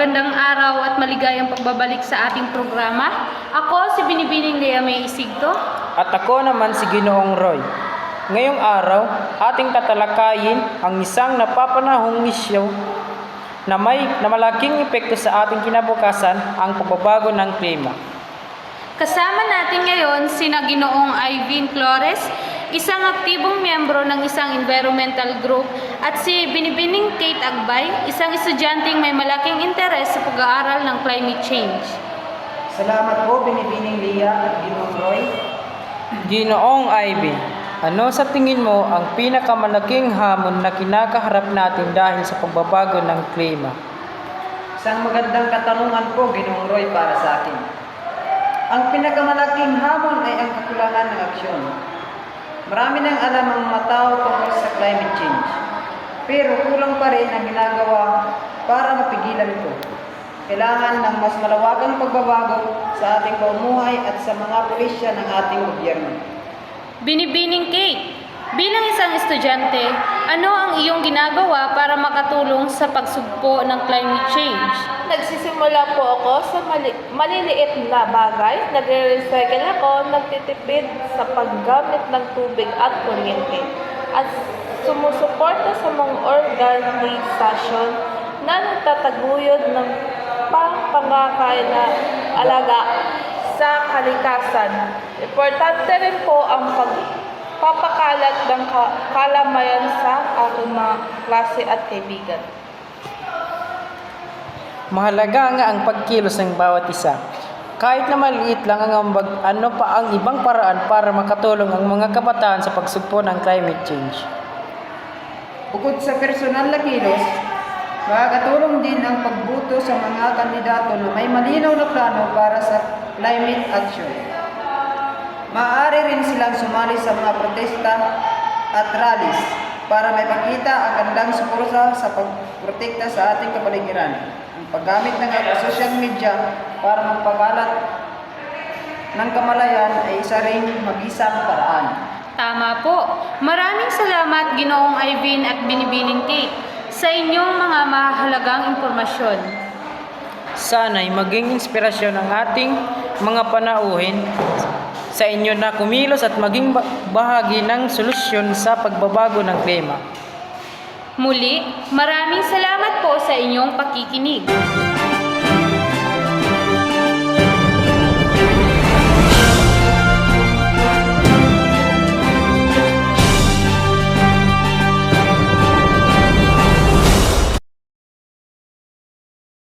Magandang araw at maligayang pagbabalik sa ating programa. Ako si Binibining Lea May Isigto. At ako naman si Ginoong Roy. Ngayong araw, ating tatalakayin ang isang napapanahong isyu na malaking epekto sa ating kinabukasan, ang pagbabago ng klima. Kasama natin ngayon sina Ginoong Ivin Flores, isang aktibong miyembro ng isang environmental group, at si Binibining Kate Agbay, isang estudyanteng may malaking interes sa pag-aaral ng climate change. Salamat po, Binibining Lea at Ginoong Roy. Ginoong Ivy, ano sa tingin mo ang pinakamalaking hamon na kinakaharap natin dahil sa pagbabago ng klima? Isang magandang katanungan po, Ginoong Roy, para sa akin. Ang pinakamalaking hamon ay ang kakulangan ng aksyon. Marami nang alam ang mga tao tungkol sa climate change, pero kulang pa rin ang ginagawa para mapigilan ito. Kailangan ng mas malawakang pagbabago sa ating pamumuhay at sa mga pulisya ng ating gobyerno. Binibining Kate, bilang isang estudyante, ano ang iyong ginagawa para makatulong sa pagsugpo ng climate change? Nagsisimula po ako sa maliliit na bagay. Nagre-recycle ako, nagtitipid sa paggamit ng tubig at kuryente, at sumusuporta sa mga organisasyon na nagtataguyod ng pangangalaga sa kalikasan. Importante rin po ang pagpapakalat ng kalamayan sa aking mga klase at kaibigan. Mahalaga nga ang pagkilos ng bawat isa. Kahit na maliit lang ano pa ang ibang paraan para makatulong ang mga kabataan sa pagsugpo ng climate change. Bukod sa personal na kilos, makakatulong din ang pagboto sa mga kandidato na may malinaw na plano para sa climate action. Maaari rin silang sumali sa mga protesta at rallies para may pakita ang kanilang suporta sa pagprotekta sa ating kapaligiran. Ang paggamit ng social media para magpagalat ng kamalayan ay isa ring mabisang paraan. Tama po. Maraming salamat Ginoong Ivin at Binibining Kate sa inyong mga mahalagang impormasyon. Sana'y maging inspirasyon ang ating mga panauhin sa inyo na kumilos at maging bahagi ng solusyon sa pagbabago ng klima. Muli, maraming salamat po sa inyong pakikinig.